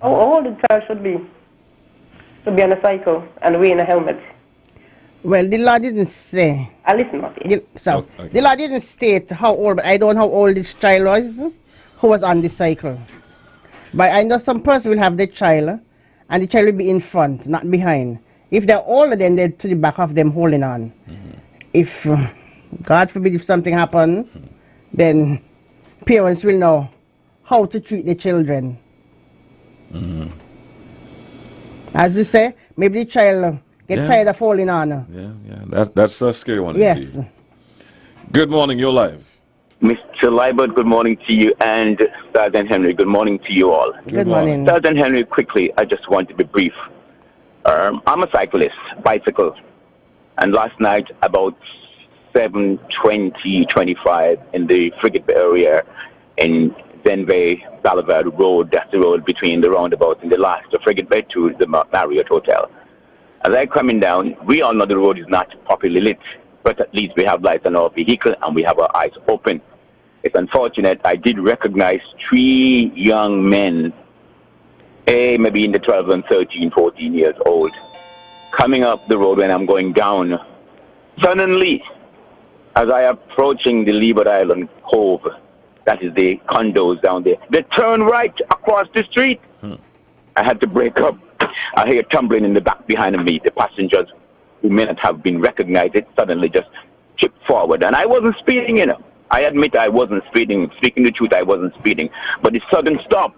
How old the child should be to be on a cycle and wearing a helmet? Well, the law didn't say. I listen, Matthew. The law didn't state how old, but I don't know how old this child was who was on the cycle. But I know some person will have the child, and the child will be in front, not behind. If they're older, then they're to the back of them holding on. If, God forbid, if something happens, then parents will know how to treat the children. As you say, maybe the child get tired of holding on. Yeah. That's a scary one. Yes. Indeed. Good morning, you're live. Mr. Liebert, good morning to you, and Sergeant Henry, good morning to you all. Good morning. Sergeant Henry, quickly, I just want to be brief. I'm a cyclist, bicycle, and last night about 7:25 in the Frigate Bay area in Denver Boulevard Road, that's the road between the roundabout and the last of Frigate Bay to the Marriott Hotel. As I'm coming down, we all know the road is not properly lit, but at least we have lights on our vehicle and we have our eyes open. It's unfortunate, I did recognize 3 young men, maybe in the 12 and 13, 14 years old, coming up the road when I'm going down. Suddenly, as I approaching the Leeward Island Cove, that is the condos down there, they turn right across the street. I had to break up. I hear tumbling in the back behind me. The passengers who may not have been recognized suddenly just chipped forward. And I wasn't speeding, you know. I admit I wasn't speeding. Speaking the truth, I wasn't speeding. But the sudden stop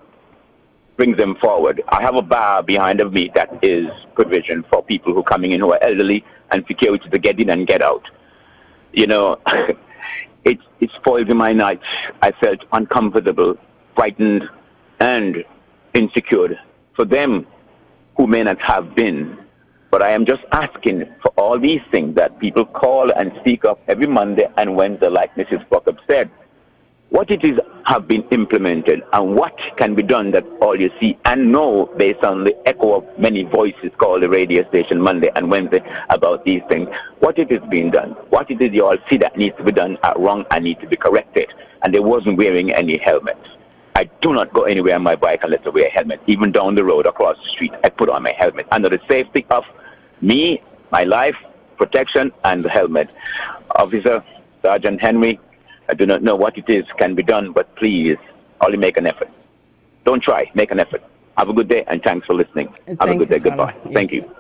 brings them forward. I have a bar behind of me that is provision for people who are coming in who are elderly and security to get in and get out. You know, it spoiled my night. I felt uncomfortable, frightened, and insecure for them who may not have been. But I am just asking for all these things that people call and speak of every Monday and Wednesday, like Mrs. Buckup said. What it is have been implemented and what can be done that all you see and know based on the echo of many voices called the radio station Monday and Wednesday about these things. What it is being done, what it is you all see that needs to be done wrong and need to be corrected. And they wasn't wearing any helmet. I do not go anywhere on my bike unless I wear a helmet. Even down the road, across the street, I put on my helmet. Under the safety of me, my life, protection, and the helmet. Officer, Sergeant Henry, I do not know what it is can be done, but please, only make an effort. Don't try, make an effort. Have a good day, and thanks for listening. Have a good day. Goodbye. Yes. Thank you.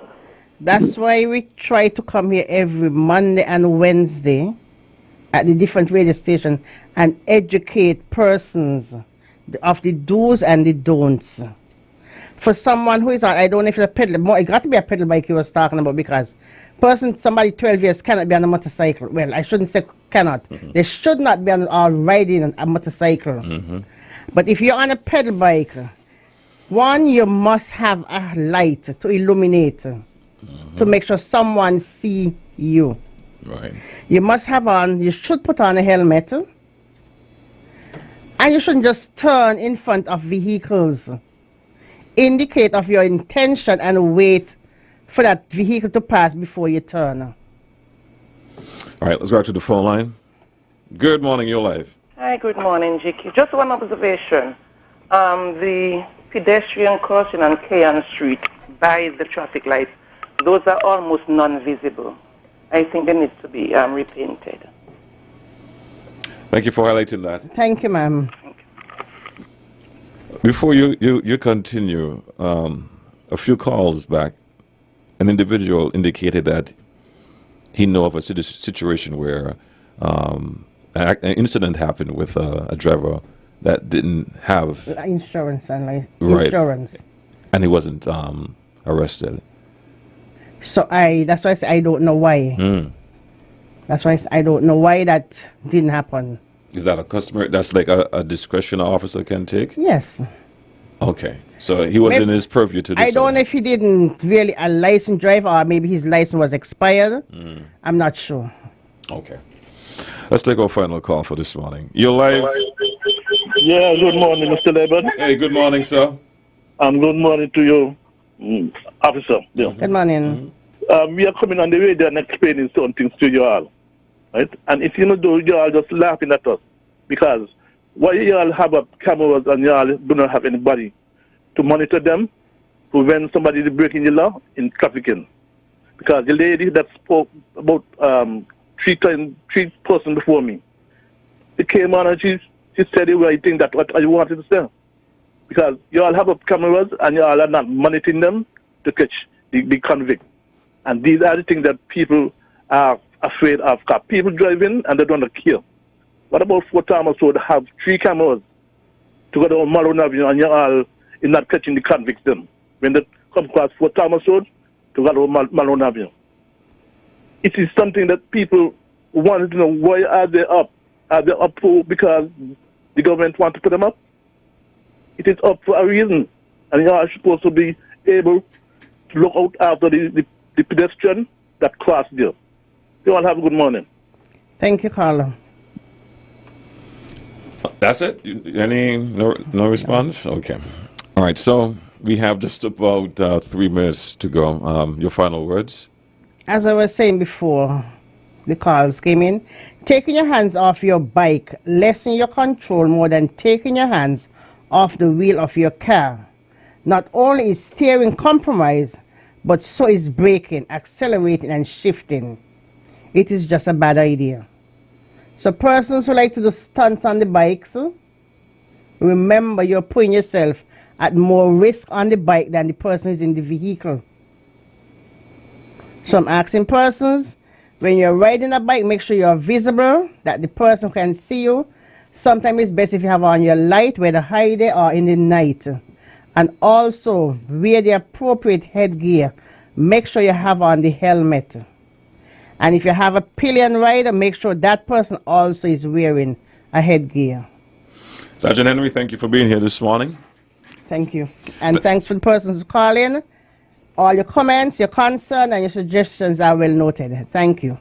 That's why we try to come here every Monday and Wednesday at the different radio stations and educate persons of the do's and the don'ts. For someone who is on, I don't know if it's a pedal, it got to be a pedal bike he was talking about, because somebody 12 years cannot be on a motorcycle. Well, I shouldn't say cannot. They should not be on riding a motorcycle. But if you're on a pedal bike, one, you must have a light to illuminate, to make sure someone see you. Right. You should put on a helmet, and you shouldn't just turn in front of vehicles. Indicate of your intention and wait for that vehicle to pass before you turn. All right, let's go back to the phone line. Good morning, you're live. Hi, good morning, Jackie. Just one observation. The pedestrian crossing on Kayan Street by the traffic lights, those are almost non-visible. I think they need to be repainted. Thank you for highlighting that. Thank you, ma'am. Before you continue, a few calls back, an individual indicated that he knew of a situation where an incident happened with a driver that didn't have insurance and right, insurance, and he wasn't arrested. So that's why I say I don't know why. That's why I don't know why that didn't happen. Is that a customer? That's like a discretion officer can take? Yes. Okay. So he was in his purview to decide. I don't know if he didn't really a licensed driver, or maybe his license was expired. I'm not sure. Okay. Let's take our final call for this morning. You're live. Yeah, good morning, Mr. Lebon. Hey, good morning, sir. Good morning to you, officer. Yeah. Good morning. We are coming on the radio and explaining some things to you all. Right? And if you don't do, you all just laughing at us. Because why you all have a cameras and you all do not have anybody to monitor them to when somebody is breaking the law in trafficking. Because the lady that spoke about three persons before me, she came on and she said the right thing that what I wanted to say. Because you all have up cameras and you all are not monitoring them to catch the convict. And these are the things that people are afraid of. Because people driving and they don't care. What about Fort Thomas Road have 3 cameras to go down Malone Avenue and you all is not catching the convicts then? When they come across Fort Thomas Road, to go to Malone Avenue. It is something that people want to know, why are they up? Are they up because the government want to put them up? It is up for a reason. And you are supposed to be able to look out after the pedestrian that crossed there. You all have a good morning. Thank you, Carla. That's it? No response? Okay. All right, so we have just about 3 minutes to go. Your final words? As I was saying before the calls came in, taking your hands off your bike lessen your control more than taking your hands off the wheel of your car. Not only is steering compromised, but so is braking, accelerating, and shifting. It is just a bad idea. So persons who like to do stunts on the bikes, remember you're putting yourself at more risk on the bike than the person who's in the vehicle. So I'm asking persons, when you're riding a bike, make sure you're visible, that the person can see you. Sometimes it's best if you have on your light, whether high day or in the night. And also, wear the appropriate headgear. Make sure you have on the helmet. And if you have a pillion rider, make sure that person also is wearing a headgear. Sergeant Henry, thank you for being here this morning. Thank you. And thanks for the persons who call in. All your comments, your concern, and your suggestions are well noted. Thank you.